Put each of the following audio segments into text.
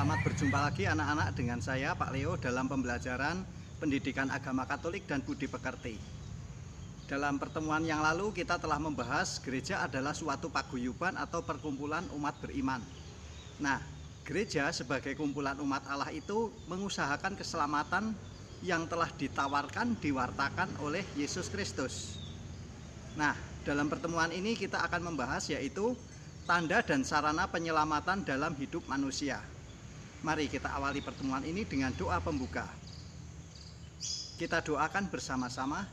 Selamat berjumpa lagi anak-anak dengan saya Pak Leo dalam pembelajaran Pendidikan Agama Katolik dan Budi Pekerti. Dalam pertemuan yang lalu kita telah membahas gereja adalah suatu paguyuban atau perkumpulan umat beriman. Nah, gereja sebagai kumpulan umat Allah itu mengusahakan keselamatan yang telah ditawarkan, diwartakan oleh Yesus Kristus. Nah, dalam pertemuan ini kita akan membahas yaitu tanda dan sarana penyelamatan dalam hidup manusia. Mari kita awali pertemuan ini dengan doa pembuka. Kita doakan bersama-sama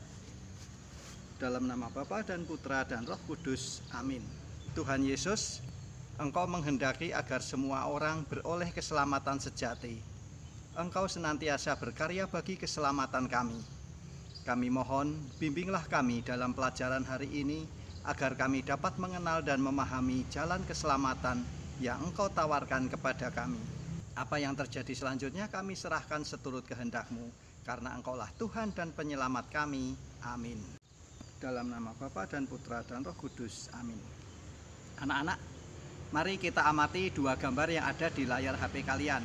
dalam nama Bapa dan Putra dan Roh Kudus. Amin. Tuhan Yesus, Engkau menghendaki agar semua orang beroleh keselamatan sejati. Engkau senantiasa berkarya bagi keselamatan kami. Kami mohon, bimbinglah kami dalam pelajaran hari ini, agar kami dapat mengenal dan memahami jalan keselamatan yang Engkau tawarkan kepada kami. Apa yang terjadi selanjutnya kami serahkan seturut kehendak-Mu, karena Engkaulah Tuhan dan Penyelamat kami. Amin. Dalam nama Bapa dan Putra dan Roh Kudus. Amin. Anak-anak, mari kita amati dua gambar yang ada di layar HP kalian.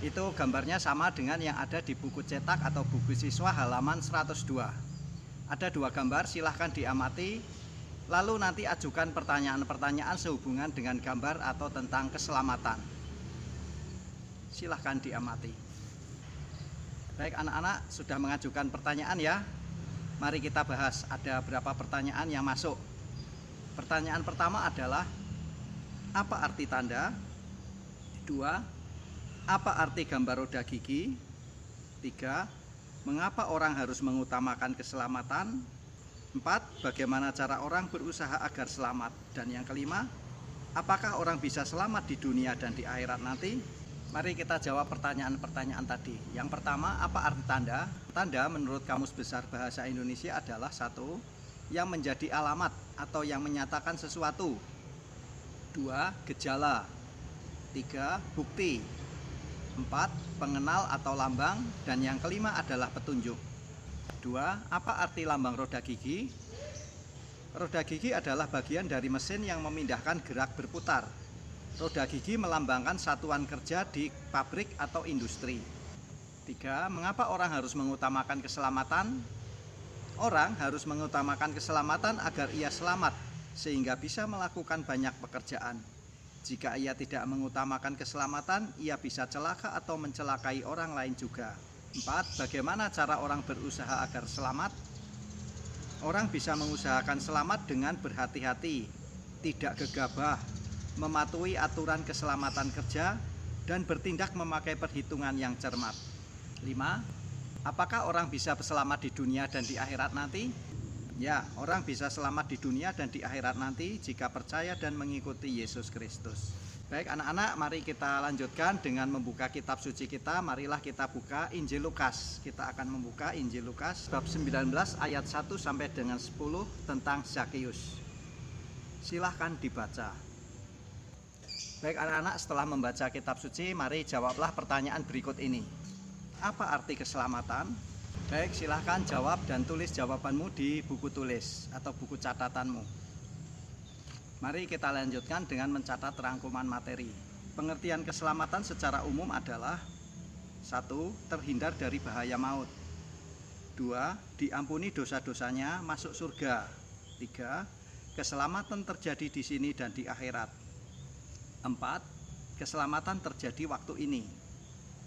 Itu gambarnya sama dengan yang ada di buku cetak atau buku siswa halaman 102. Ada dua gambar, silahkan diamati. Lalu nanti ajukan pertanyaan-pertanyaan sehubungan dengan gambar atau tentang keselamatan. Silahkan diamati. Baik anak-anak, sudah mengajukan pertanyaan ya. Mari kita bahas, ada berapa pertanyaan yang masuk. Pertanyaan pertama adalah, apa arti tanda? 2. Apa arti gambar roda gigi? 3. Mengapa orang harus mengutamakan keselamatan? 4. Bagaimana cara orang berusaha agar selamat? Dan yang kelima, apakah orang bisa selamat di dunia dan di akhirat nanti? Mari kita jawab pertanyaan-pertanyaan tadi. Yang pertama, apa arti tanda? Tanda menurut Kamus Besar Bahasa Indonesia adalah 1. Yang menjadi alamat atau yang menyatakan sesuatu. 2. Gejala. 3. Bukti. 4. Pengenal atau lambang. Dan yang kelima adalah petunjuk. 2. Apa arti lambang roda gigi? Roda gigi adalah bagian dari mesin yang memindahkan gerak berputar. Roda gigi melambangkan satuan kerja di pabrik atau industri. 3. Mengapa orang harus mengutamakan keselamatan? Orang harus mengutamakan keselamatan agar ia selamat, sehingga bisa melakukan banyak pekerjaan. Jika ia tidak mengutamakan keselamatan, ia bisa celaka atau mencelakai orang lain juga. 4. Bagaimana cara orang berusaha agar selamat? Orang bisa mengusahakan selamat dengan berhati-hati, tidak gegabah, mematuhi aturan keselamatan kerja, dan bertindak memakai perhitungan yang cermat. 5. Apakah orang bisa selamat di dunia dan di akhirat nanti? Ya, orang bisa selamat di dunia dan di akhirat nanti jika percaya dan mengikuti Yesus Kristus. Baik anak-anak, mari kita lanjutkan dengan membuka kitab suci kita. Marilah kita buka Injil Lukas. Kita akan membuka Injil Lukas bab 19 ayat 1 sampai dengan 10 tentang Zakheus. Silahkan dibaca. Baik anak-anak, setelah membaca kitab suci, mari jawablah pertanyaan berikut ini. Apa arti keselamatan? Baik, silahkan jawab dan tulis jawabanmu di buku tulis atau buku catatanmu. Mari kita lanjutkan dengan mencatat rangkuman materi. Pengertian keselamatan secara umum adalah 1. Terhindar dari bahaya maut. 2. Diampuni dosa-dosanya, masuk surga. 3. Keselamatan terjadi di sini dan di akhirat. 4. Keselamatan terjadi waktu ini.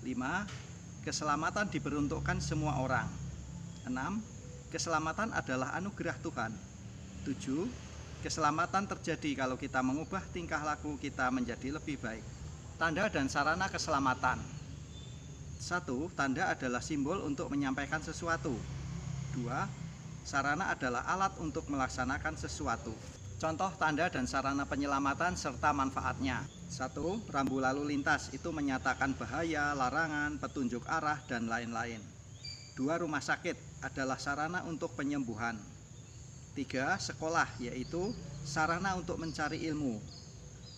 5. Keselamatan diperuntukkan semua orang. 6. Keselamatan adalah anugerah Tuhan. 7. Keselamatan terjadi kalau kita mengubah tingkah laku kita menjadi lebih baik. Tanda dan sarana keselamatan. 1. Tanda adalah simbol untuk menyampaikan sesuatu. 2. Sarana adalah alat untuk melaksanakan sesuatu. Contoh tanda dan sarana penyelamatan serta manfaatnya. 1. Rambu lalu lintas, itu menyatakan bahaya, larangan, petunjuk arah, dan lain-lain. 2. Rumah sakit adalah sarana untuk penyembuhan. 3. Sekolah, yaitu sarana untuk mencari ilmu.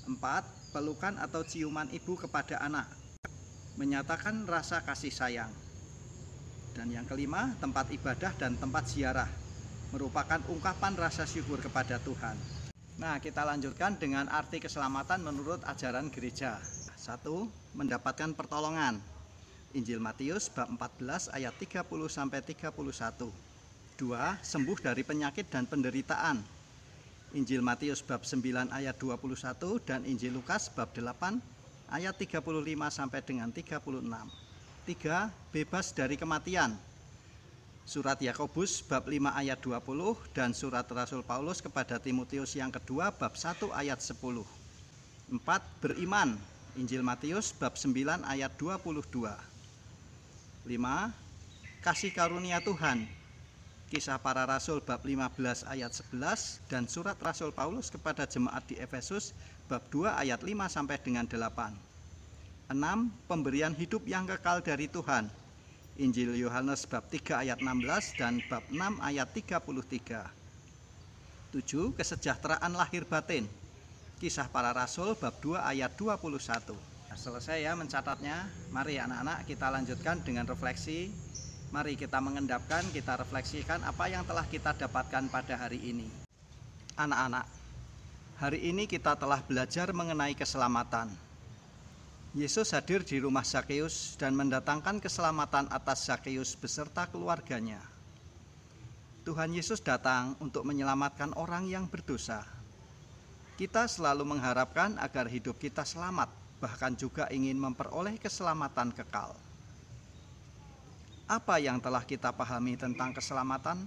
4. Pelukan atau ciuman ibu kepada anak, menyatakan rasa kasih sayang. Dan yang kelima, tempat ibadah dan tempat ziarah, merupakan ungkapan rasa syukur kepada Tuhan. Nah, kita lanjutkan dengan arti keselamatan menurut ajaran gereja. 1. Mendapatkan pertolongan. Injil Matius bab 14 ayat 30-31. 2. Sembuh dari penyakit dan penderitaan. Injil Matius bab 9 ayat 21 dan Injil Lukas bab 8 ayat 35 sampai dengan 36. 3. Bebas dari kematian. Surat Yakobus bab 5 ayat 20 dan surat Rasul Paulus kepada Timotius yang kedua bab 1 ayat 10. 4. Beriman. Injil Matius bab 9 ayat 22. 5. Kasih karunia Tuhan. Kisah para Rasul bab 15 ayat 11 dan surat Rasul Paulus kepada jemaat di Efesus bab 2 ayat 5 sampai dengan 8. 6. Pemberian hidup yang kekal dari Tuhan. Injil Yohanes bab 3 ayat 16 dan bab 6 ayat 33. 7. Kesejahteraan lahir batin. Kisah para Rasul bab 2 ayat 21. Selesai ya mencatatnya. Mari anak-anak kita lanjutkan dengan refleksi. Mari kita mengendapkan, kita refleksikan apa yang telah kita dapatkan pada hari ini. Anak-anak, hari ini kita telah belajar mengenai keselamatan. Yesus hadir di rumah Zakeus dan mendatangkan keselamatan atas Zakeus beserta keluarganya. Tuhan Yesus datang untuk menyelamatkan orang yang berdosa. Kita selalu mengharapkan agar hidup kita selamat, bahkan juga ingin memperoleh keselamatan kekal. Apa yang telah kita pahami tentang keselamatan?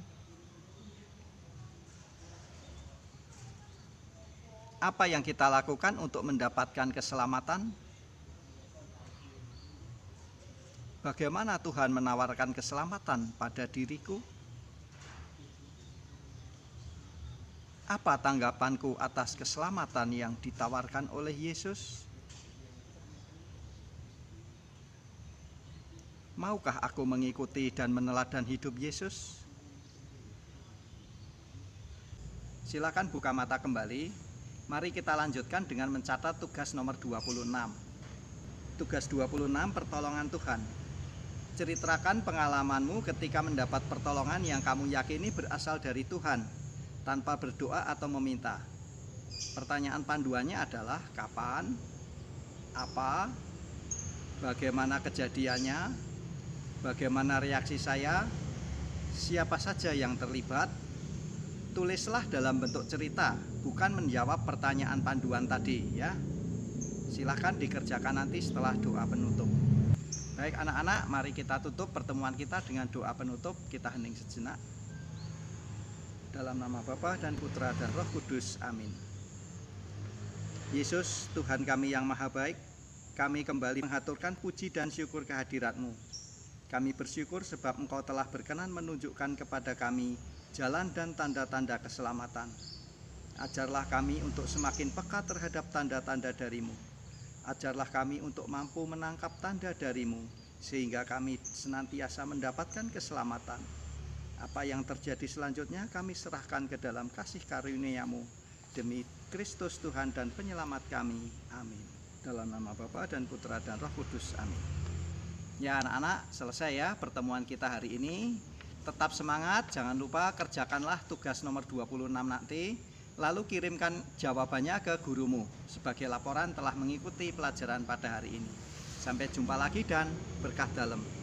Apa yang kita lakukan untuk mendapatkan keselamatan? Bagaimana Tuhan menawarkan keselamatan pada diriku? Apa tanggapanku atas keselamatan yang ditawarkan oleh Yesus? Maukah aku mengikuti dan meneladan hidup Yesus? Silakan buka mata kembali. Mari kita lanjutkan dengan mencatat tugas nomor 26. Tugas 26, pertolongan Tuhan. Ceritakan pengalamanmu ketika mendapat pertolongan yang kamu yakini berasal dari Tuhan, tanpa berdoa atau meminta. Pertanyaan panduannya adalah kapan, apa, bagaimana kejadiannya, bagaimana reaksi saya, siapa saja yang terlibat. Tulislah dalam bentuk cerita, bukan menjawab pertanyaan panduan tadi ya. Silahkan dikerjakan nanti setelah doa penutup. Baik anak-anak, mari kita tutup pertemuan kita dengan doa penutup. Kita hening sejenak. Dalam nama Bapa dan Putra dan Roh Kudus, amin. Yesus, Tuhan kami yang maha baik, kami kembali mengaturkan puji dan syukur kehadirat-Mu. Kami bersyukur sebab Engkau telah berkenan menunjukkan kepada kami jalan dan tanda-tanda keselamatan. Ajarlah kami untuk semakin peka terhadap tanda-tanda dari-Mu. Ajarlah kami untuk mampu menangkap tanda dari-Mu, sehingga kami senantiasa mendapatkan keselamatan. Apa yang terjadi selanjutnya kami serahkan ke dalam kasih karunia-Mu. Demi Kristus Tuhan dan Penyelamat kami. Amin. Dalam nama Bapa dan Putra dan Roh Kudus. Amin. Ya anak-anak, selesai ya pertemuan kita hari ini. Tetap semangat, jangan lupa kerjakanlah tugas nomor 26 nanti. Lalu kirimkan jawabannya ke gurumu sebagai laporan telah mengikuti pelajaran pada hari ini. Sampai jumpa lagi dan berkah dalam.